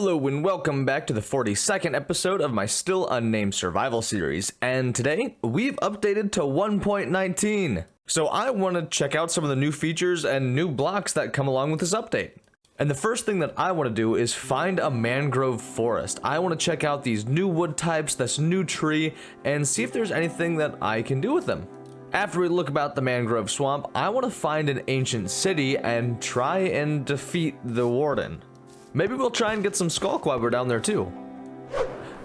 Hello and welcome back to the 42nd episode of my still unnamed survival series, and today we've updated to 1.19. So I want to check out some of the new features and new blocks that come along with this update. And the first thing that I want to do is find a mangrove forest. I want to check out these new wood types, this new tree, and see if there's anything that I can do with them. After we look about the mangrove swamp, I want to find an ancient city and try and defeat the warden. Maybe we'll try and get some skulk while we're down there too.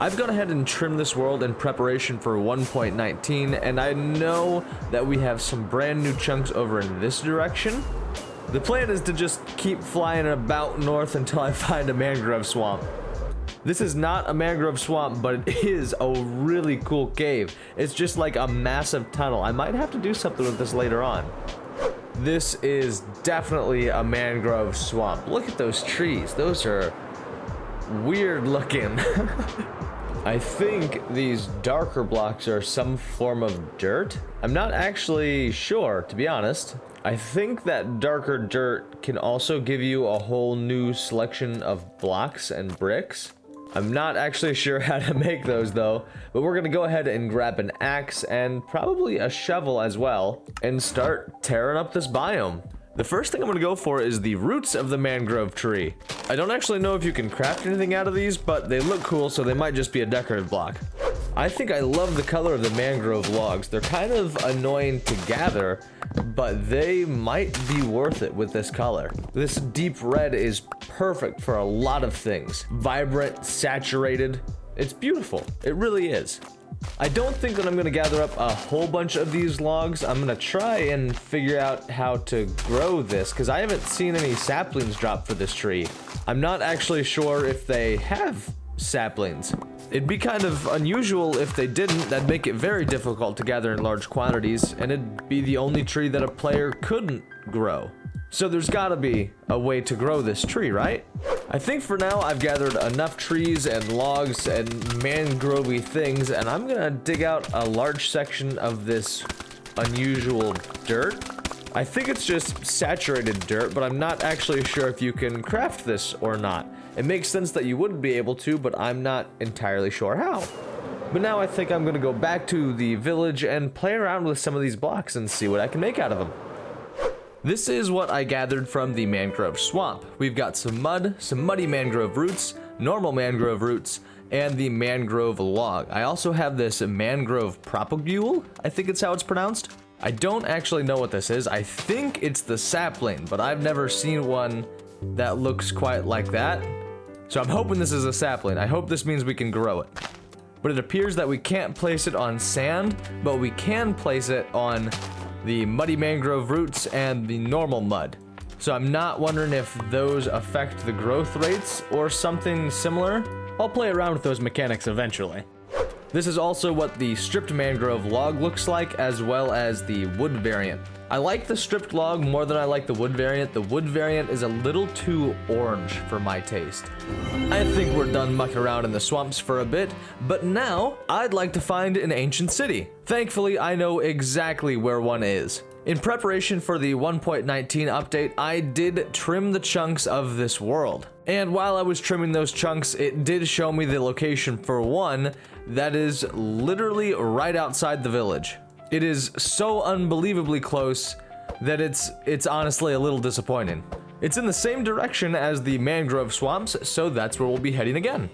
I've gone ahead and trimmed this world in preparation for 1.19, and I know that we have some brand new chunks over in this direction. The plan is to just keep flying about north until I find a mangrove swamp. This is not a mangrove swamp, but it is a really cool cave. It's just like a massive tunnel. I might have to do something with this later on. This is definitely a mangrove swamp. Look at those trees. Those are weird looking. I think these darker blocks are some form of dirt. I'm not actually sure, to be honest. I think that darker dirt can also give you a whole new selection of blocks and bricks. I'm not actually sure how to make those though, but we're gonna go ahead and grab an axe and probably a shovel as well and start tearing up this biome. The first thing I'm gonna go for is the roots of the mangrove tree. I don't actually know if you can craft anything out of these, but they look cool, so they might just be a decorative block. I think I love the color of the mangrove logs. They're kind of annoying to gather, but they might be worth it with this color. This deep red is perfect for a lot of things. Vibrant, saturated. It's beautiful. It really is. I don't think that I'm gonna gather up a whole bunch of these logs. I'm gonna try and figure out how to grow this, because I haven't seen any saplings drop for this tree. I'm not actually sure if they have saplings. It'd be kind of unusual if they didn't. That'd make it very difficult to gather in large quantities, and it'd be the only tree that a player couldn't grow. So there's gotta be a way to grow this tree, right? I think for now I've gathered enough trees and logs and mangrovey things, and I'm gonna dig out a large section of this unusual dirt. I think it's just saturated dirt, but I'm not actually sure if you can craft this or not. It makes sense that you wouldn't be able to, but I'm not entirely sure how. But now I think I'm gonna go back to the village and play around with some of these blocks and see what I can make out of them. This is what I gathered from the mangrove swamp. We've got some mud, some muddy mangrove roots, normal mangrove roots, and the mangrove log. I also have this mangrove propagule, I think it's how it's pronounced. I don't actually know what this is. I think it's the sapling, but I've never seen one that looks quite like that. So I'm hoping this is a sapling. I hope this means we can grow it. But it appears that we can't place it on sand, but we can place it on the muddy mangrove roots and the normal mud. So I'm not wondering if those affect the growth rates or something similar. I'll play around with those mechanics eventually. This is also what the stripped mangrove log looks like, as well as the wood variant. I like the stripped log more than I like the wood variant. The wood variant is a little too orange for my taste. I think we're done mucking around in the swamps for a bit, but now I'd like to find an ancient city. Thankfully, I know exactly where one is. In preparation for the 1.19 update, I did trim the chunks of this world. And while I was trimming those chunks, it did show me the location for one that is literally right outside the village. It is so unbelievably close that it's honestly a little disappointing. It's in the same direction as the mangrove swamps, so that's where we'll be heading again.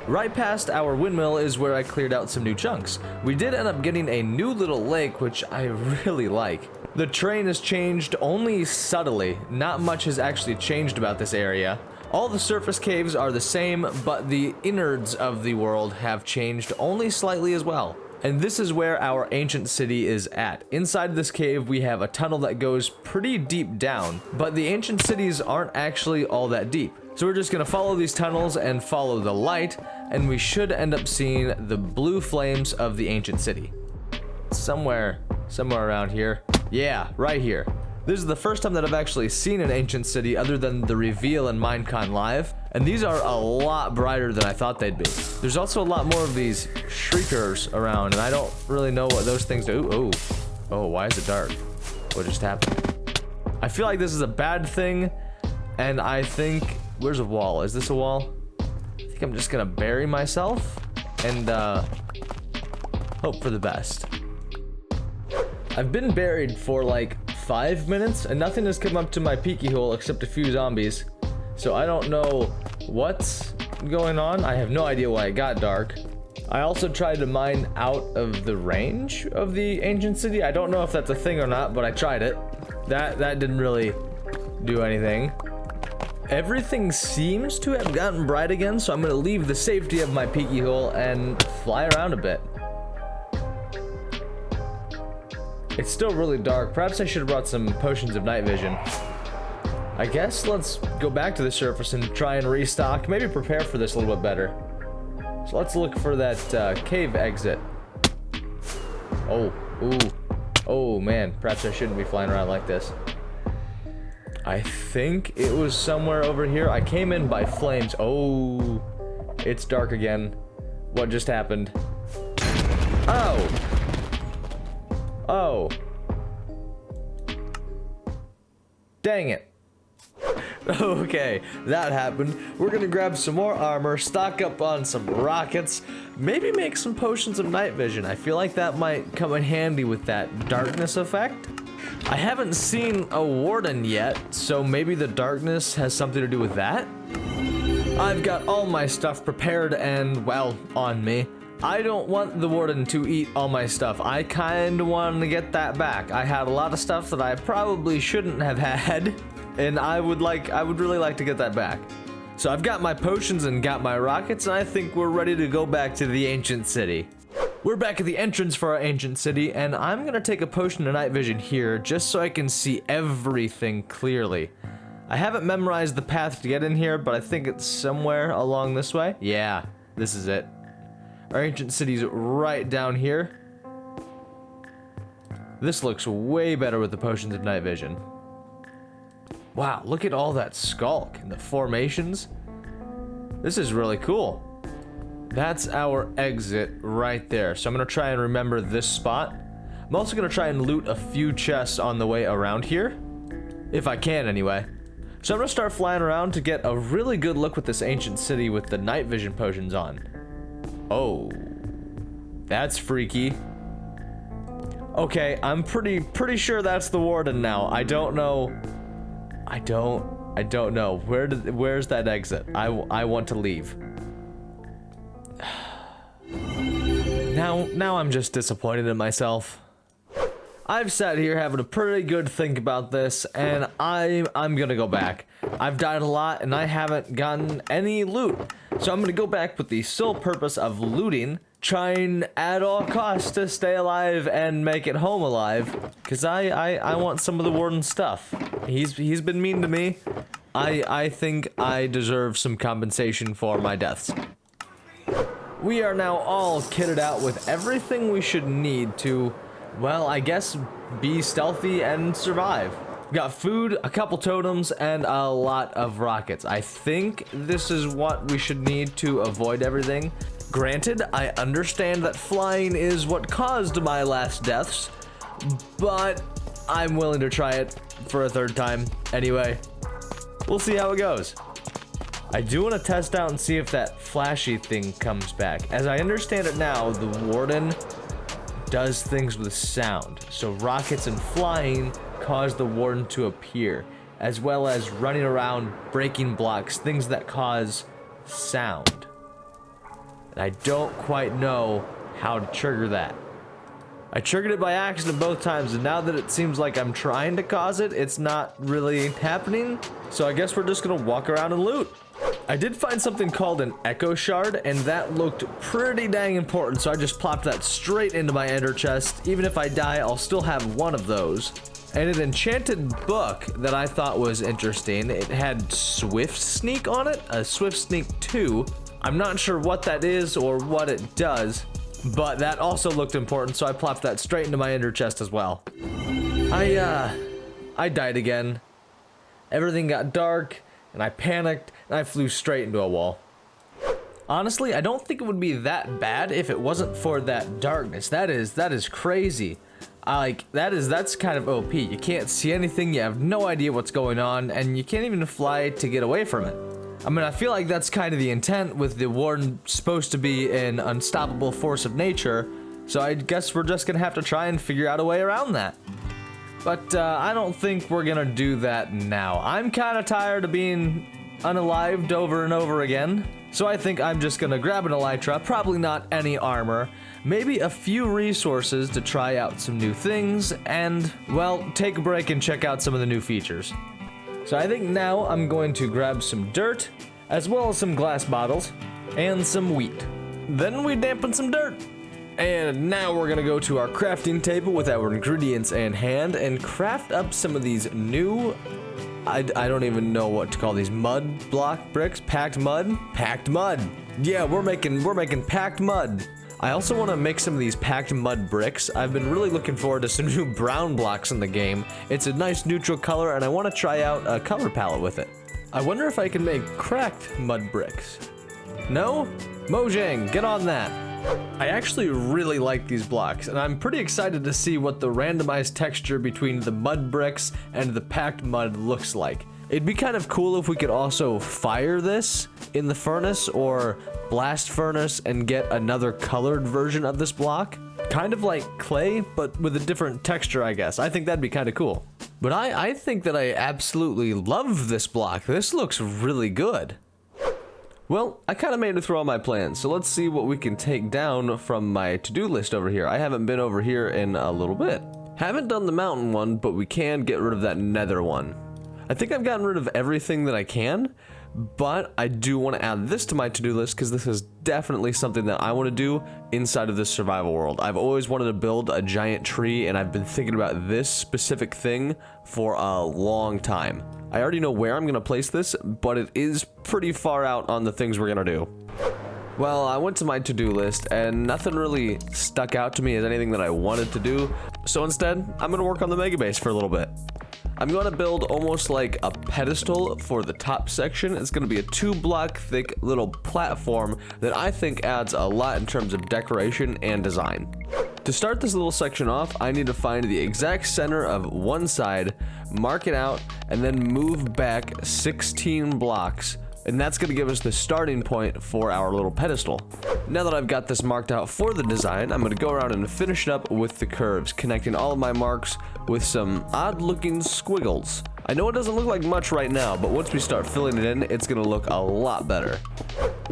Right past our windmill is where I cleared out some new chunks. We did end up getting a new little lake, which I really like. The terrain has changed only subtly. Not much has actually changed about this area. All the surface caves are the same, but the innards of the world have changed only slightly as well. And this is where our ancient city is at. Inside this cave, we have a tunnel that goes pretty deep down, but the ancient cities aren't actually all that deep. So we're just gonna follow these tunnels and follow the light, and we should end up seeing the blue flames of the ancient city. Somewhere around here. Yeah, right here. This is the first time that I've actually seen an ancient city other than the reveal in Minecon Live, and these are a lot brighter than I thought they'd be. There's also a lot more of these shriekers around, and I don't really know what those things do. Oh, why is it dark? What just happened? I feel like this is a bad thing, and I think, where's a wall? Is this a wall? think I'm just gonna bury myself and hope for the best. I've been buried for like 5 minutes and nothing has come up to my peeky hole except a few zombies. So I don't know what's going on. I have no idea why it got dark. I also tried to mine out of the range of the ancient city. I don't know if that's a thing or not, but I tried it. That didn't really do anything. Everything seems to have gotten bright again, so I'm gonna leave the safety of my peeky hole and fly around a bit. It's still really dark. Perhaps I should have brought some potions of night vision. I guess let's go back to the surface and try and restock. Maybe prepare for this a little bit better. So let's look for that cave exit. Oh, ooh. Oh man, perhaps I shouldn't be flying around like this. I think it was somewhere over here. I came in by flames. Oh, it's dark again. What just happened? Oh. Oh. Dang it. Okay, that happened. We're gonna grab some more armor, stock up on some rockets, maybe make some potions of night vision. I feel like that might come in handy with that darkness effect. I haven't seen a warden yet, so maybe the darkness has something to do with that. I've got all my stuff prepared and, well, on me. I don't want the warden to eat all my stuff. I kinda want to get that back. I had a lot of stuff that I probably shouldn't have had. And I would really like to get that back. So I've got my potions and got my rockets, and I think we're ready to go back to the ancient city. We're back at the entrance for our ancient city, and I'm gonna take a potion of night vision here just so I can see everything clearly. I haven't memorized the path to get in here, but I think it's somewhere along this way. Yeah, this is it. Our ancient city's right down here. This looks way better with the potions of night vision. Wow, look at all that skulk and the formations. This is really cool. That's our exit right there. So I'm gonna try and remember this spot. I'm also gonna try and loot a few chests on the way around here. If I can, anyway. So I'm gonna start flying around to get a really good look with this ancient city with the night vision potions on. Oh, that's freaky. Okay, I'm pretty sure that's the warden now. I don't know. I don't know. Where's that exit? I want to leave. Now I'm just disappointed in myself. I've sat here having a pretty good think about this, and I'm gonna go back. I've died a lot, and I haven't gotten any loot. So I'm gonna go back with the sole purpose of looting, trying at all costs to stay alive and make it home alive, because I want some of the warden's stuff. He's been mean to me. I think I deserve some compensation for my deaths. We are now all kitted out with everything we should need to, well, I guess be stealthy and survive. Got food, a couple totems, and a lot of rockets. I think this is what we should need to avoid everything. Granted, I understand that flying is what caused my last deaths, but I'm willing to try it for a third time. Anyway, we'll see how it goes. I do want to test out and see if that flashy thing comes back. As I understand it now, the warden does things with sound. So rockets and flying cause the warden to appear, as well as running around, breaking blocks, things that cause sound. And I don't quite know how to trigger that. I triggered it by accident both times, and now that it seems like I'm trying to cause it, it's not really happening. So I guess we're just gonna walk around and loot. I did find something called an echo shard, and that looked pretty dang important, so I just plopped that straight into my ender chest. Even if I die, I'll still have one of those. And an enchanted book that I thought was interesting. It had Swift Sneak on it, a Swift Sneak 2. I'm not sure what that is or what it does, but that also looked important, so I plopped that straight into my ender chest as well. I died again. Everything got dark, and I panicked, and I flew straight into a wall. Honestly, I don't think it would be that bad if it wasn't for that darkness. That is crazy. That's kind of OP. You can't see anything, you have no idea what's going on, and you can't even fly to get away from it. I mean, I feel like that's kind of the intent with the warden supposed to be an unstoppable force of nature, so I guess we're just gonna have to try and figure out a way around that. But I don't think we're gonna do that now. I'm kind of tired of being unalived over and over again, so I think I'm just gonna grab an elytra, probably not any armor, maybe a few resources to try out some new things, and, well, take a break and check out some of the new features. So I think now I'm going to grab some dirt, as well as some glass bottles, and some wheat. Then we dampen some dirt. And now we're gonna go to our crafting table with our ingredients in hand and craft up some of these new, I don't even know what to call these, mud block bricks, packed mud? Packed mud. Yeah, we're making packed mud. I also want to make some of these packed mud bricks. I've been really looking forward to some new brown blocks in the game. It's a nice neutral color and I want to try out a color palette with it. I wonder if I can make cracked mud bricks. No? Mojang, get on that. I actually really like these blocks and I'm pretty excited to see what the randomized texture between the mud bricks and the packed mud looks like. It'd be kind of cool if we could also fire this in the furnace or blast furnace and get another colored version of this block. Kind of like clay, but with a different texture, I guess. I think that'd be kind of cool. But I think that I absolutely love this block. This looks really good. Well, I kind of made it through all my plans, so let's see what we can take down from my to-do list over here. I haven't been over here in a little bit. Haven't done the mountain one, but we can get rid of that nether one. I think I've gotten rid of everything that I can, but I do want to add this to my to-do list because this is definitely something that I want to do inside of this survival world. I've always wanted to build a giant tree, and I've been thinking about this specific thing for a long time. I already know where I'm going to place this, but it is pretty far out on the things we're going to do. Well, I went to my to-do list, and nothing really stuck out to me as anything that I wanted to do, so instead, I'm going to work on the megabase for a little bit. I'm going to build almost like a pedestal for the top section. It's going to be a 2-block thick little platform that I think adds a lot in terms of decoration and design. To start this little section off, I need to find the exact center of one side, mark it out, and then move back 16 blocks. And that's going to give us the starting point for our little pedestal. Now that I've got this marked out for the design, I'm going to go around and finish it up with the curves, connecting all of my marks with some odd looking squiggles. I know it doesn't look like much right now, but once we start filling it in, it's going to look a lot better.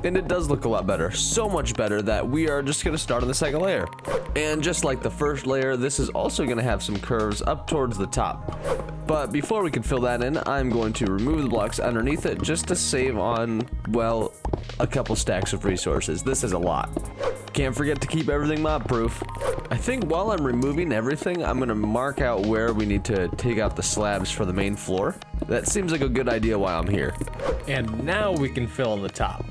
And it does look a lot better, so much better that we are just going to start on the second layer. And just like the first layer, this is also going to have some curves up towards the top. But before we can fill that in, I'm going to remove the blocks underneath it just to save on, well, a couple stacks of resources. This is a lot. Can't forget to keep everything mob proof. I think while I'm removing everything, I'm gonna mark out where we need to take out the slabs for the main floor. That seems like a good idea while I'm here. And now we can fill in the top.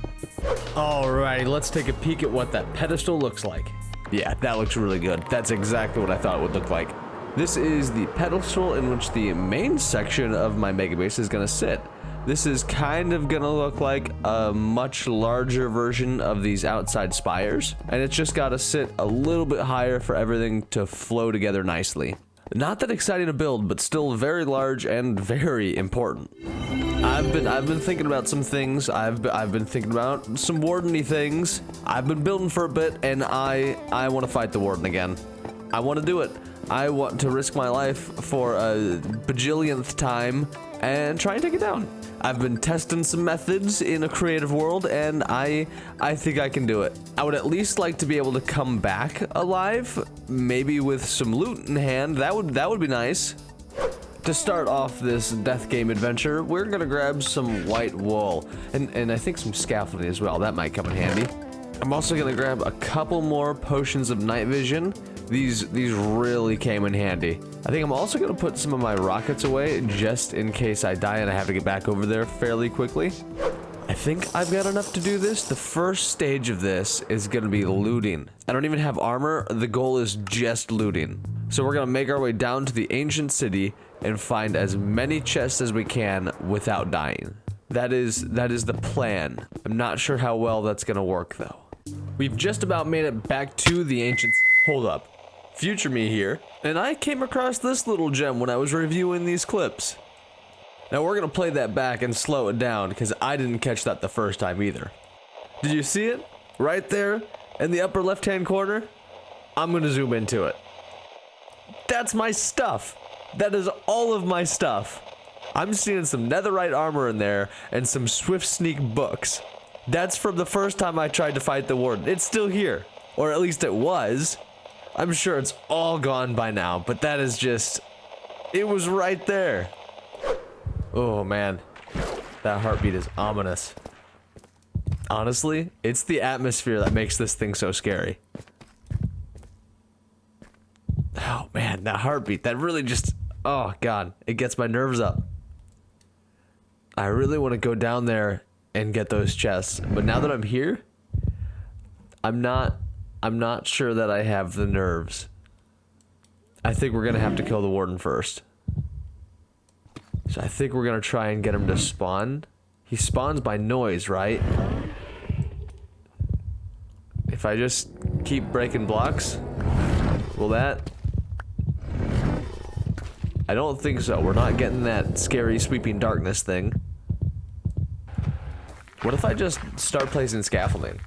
Alrighty, let's take a peek at what that pedestal looks like. Yeah, that looks really good. That's exactly what I thought it would look like. This is the pedestal in which the main section of my megabase is gonna sit. This is kind of gonna look like a much larger version of these outside spires, and it's just gotta sit a little bit higher for everything to flow together nicely. Not that exciting to build, but still very large and very important. I've been thinking about some things. I've been thinking about some warden-y things. I've been building for a bit, and I want to fight the warden again. I want to do it. I want to risk my life for a bajillionth time and try and take it down. I've been testing some methods in a creative world, and I think I can do it. I would at least like to be able to come back alive, maybe with some loot in hand. That would be nice. To start off this death game adventure, we're gonna grab some white wool and I think some scaffolding as well. That might come in handy. I'm also gonna grab a couple more potions of night vision. These really came in handy. I think I'm also gonna put some of my rockets away just in case I die and I have to get back over there fairly quickly. I think I've got enough to do this. The first stage of this is gonna be looting. I don't even have armor. The goal is just looting. So we're gonna make our way down to the ancient city and find as many chests as we can without dying. That is the plan. I'm not sure how well that's gonna work though. We've just about made it back to the ancient. Hold up. Future me here, and I came across this little gem when I was reviewing these clips. Now we're gonna play that back and slow it down because I didn't catch that the first time either. Did you see it? Right there in the upper left-hand corner? I'm gonna zoom into it. That's my stuff. That is all of my stuff. I'm seeing some netherite armor in there and some swift sneak books. That's from the first time I tried to fight the warden. It's still here, or at least it was. I'm sure it's all gone by now, but that is just, it was right there. Oh man, that heartbeat is ominous. Honestly, it's the atmosphere that makes this thing so scary. Oh man, that heartbeat, that really just, oh god, it gets my nerves up. I really want to go down there and get those chests, but now that I'm here, I'm not sure that I have the nerves. I think we're gonna have to kill the warden first. So I think we're gonna try and get him to spawn. He spawns by noise, right? If I just keep breaking blocks, will that? I don't think so. We're not getting that scary sweeping darkness thing. What if I just start placing scaffolding?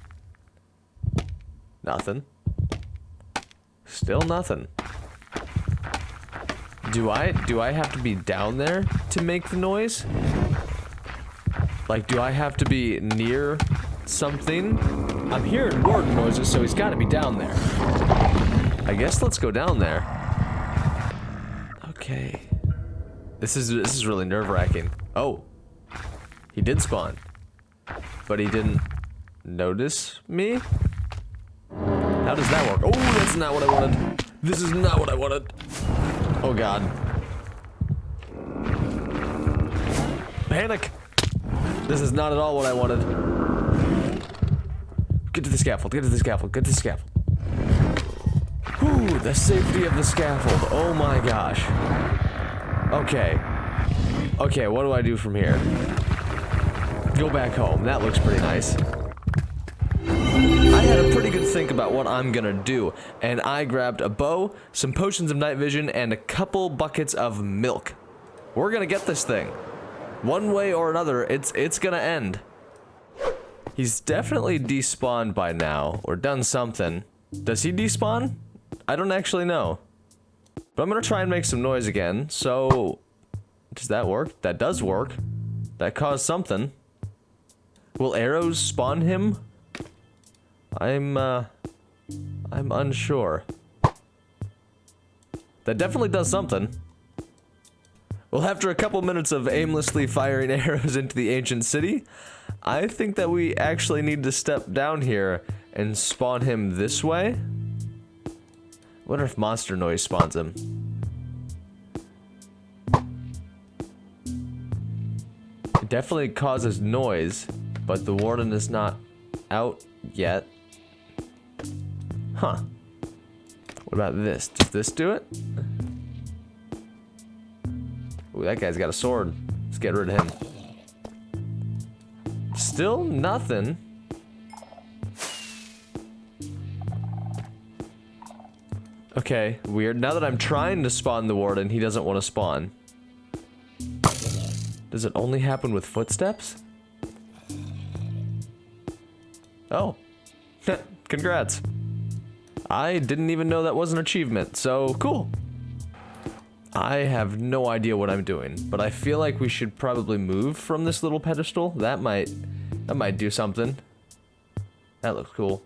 Nothing. Still nothing. Do I have to be down there to make the noise? Like, do I have to be near something? I'm hearing warden noises, so he's got to be down there. I guess let's go down there. Okay. This is really nerve-wracking. Oh. He did spawn. But he didn't notice me? How does that work? Oh, that's not what I wanted. This is not what I wanted. Oh god. Panic! This is not at all what I wanted. Get to the scaffold, get to the scaffold, get to the scaffold. Whew, the safety of the scaffold. Oh my gosh. Okay. Okay, what do I do from here? Go back home. That looks pretty nice. I had a pretty good think about what I'm gonna do, and I grabbed a bow, some potions of night vision, and a couple buckets of milk. We're gonna get this thing. One way or another, it's gonna end. He's definitely despawned by now, or done something. Does he despawn? I don't actually know. But I'm gonna try and make some noise again, so... Does that work? That does work. That caused something. Will arrows spawn him? I'm unsure. That definitely does something. Well, after a couple minutes of aimlessly firing arrows into the ancient city, I think that we actually need to step down here and spawn him this way. Wonder if monster noise spawns him. It definitely causes noise, but the warden is not out yet. Huh. What about this? Does this do it? Ooh, that guy's got a sword. Let's get rid of him. Still nothing. Okay, weird. Now that I'm trying to spawn the warden, he doesn't want to spawn. Does it only happen with footsteps? Oh. Congrats. I didn't even know that was an achievement, so cool. I have no idea what I'm doing, but I feel like we should probably move from this little pedestal. That might do something. That looks cool.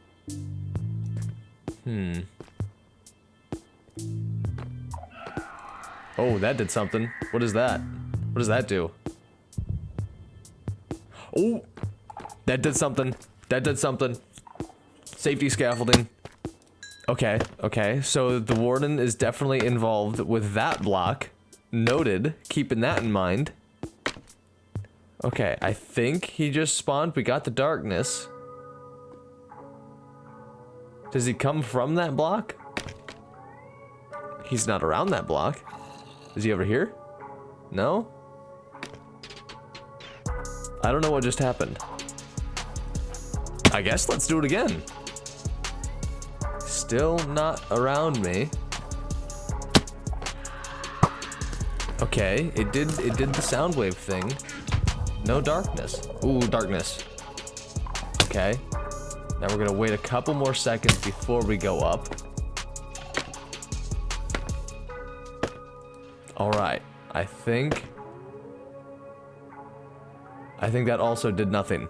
Oh, that did something. What is that? What does that do? Oh, that did something. That did something. Safety scaffolding. Okay, okay. So the warden is definitely involved with that block. Noted. Keeping that in mind. Okay, I think he just spawned. We got the darkness. Does he come from that block? He's not around that block. Is he over here? No? I don't know what just happened. I guess let's do it again. Still not around me. Okay, it did the sound wave thing. No darkness. Ooh, darkness. Okay. Now we're gonna wait a couple more seconds before we go up. Alright, I think that also did nothing.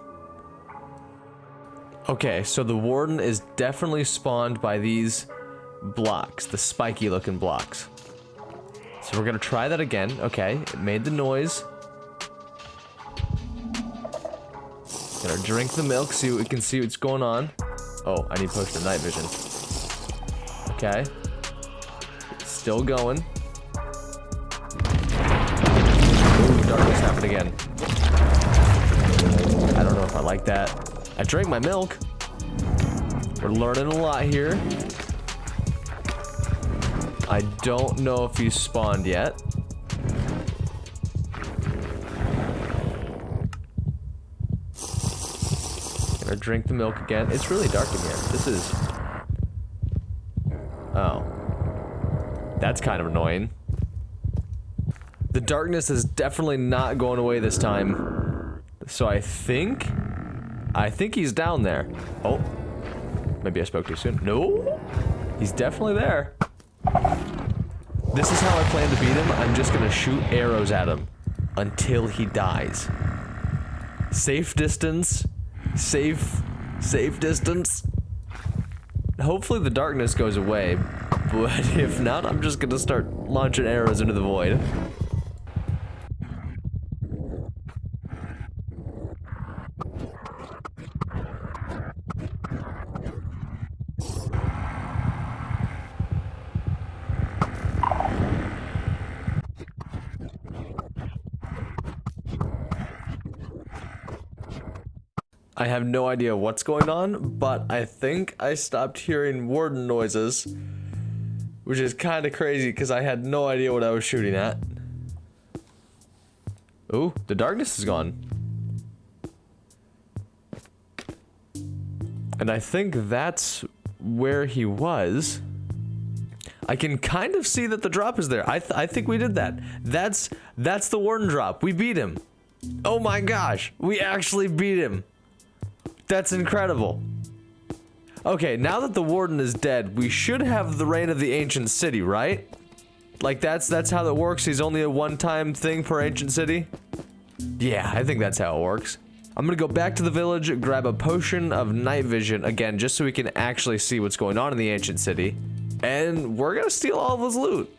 Okay, so the warden is definitely spawned by these blocks, the spiky looking blocks. So we're gonna try that again. Okay, it made the noise. Gonna drink the milk, see what we can see what's going on. Oh, I need potion of night vision. Okay. It's still going. Ooh, darkness happened again. I don't know if I like that. I drank my milk. We're learning a lot here. I don't know if he's spawned yet. Gonna drink the milk again. It's really dark in here. This is... Oh. That's kind of annoying. The darkness is definitely not going away this time. So I think he's down there. Oh. Maybe I spoke too soon. No. He's definitely there. This is how I plan to beat him. I'm just gonna shoot arrows at him until he dies. Safe distance. Safe distance. Hopefully the darkness goes away, but if not, I'm just gonna start launching arrows into the void. I have no idea what's going on, but I think I stopped hearing warden noises, which is kind of crazy because I had no idea what I was shooting at. Ooh, the darkness is gone. And I think that's where he was. I can kind of see that the drop is there. I think we did that. That's the warden drop. We beat him. Oh my gosh, we actually beat him. That's incredible. Okay, now that the warden is dead, we should have the reign of the ancient city, right? Like that's how that works. He's only a one-time thing per ancient city. Yeah, I think that's how it works. I'm gonna go back to the village, grab a potion of night vision again, just so we can actually see what's going on in the ancient city. And we're gonna steal all of his loot.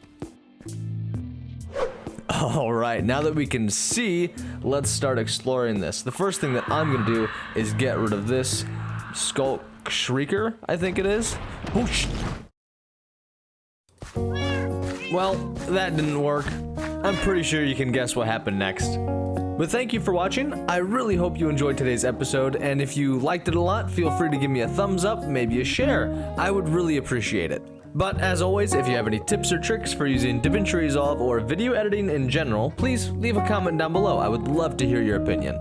Alright, now that we can see, let's start exploring this. The first thing that I'm gonna do is get rid of this Skulk Shrieker, I think it is. Oh, well, that didn't work. I'm pretty sure you can guess what happened next. But thank you for watching. I really hope you enjoyed today's episode, and if you liked it a lot, feel free to give me a thumbs up, maybe a share. I would really appreciate it. But as always, if you have any tips or tricks for using DaVinci Resolve or video editing in general, please leave a comment down below. I would love to hear your opinion.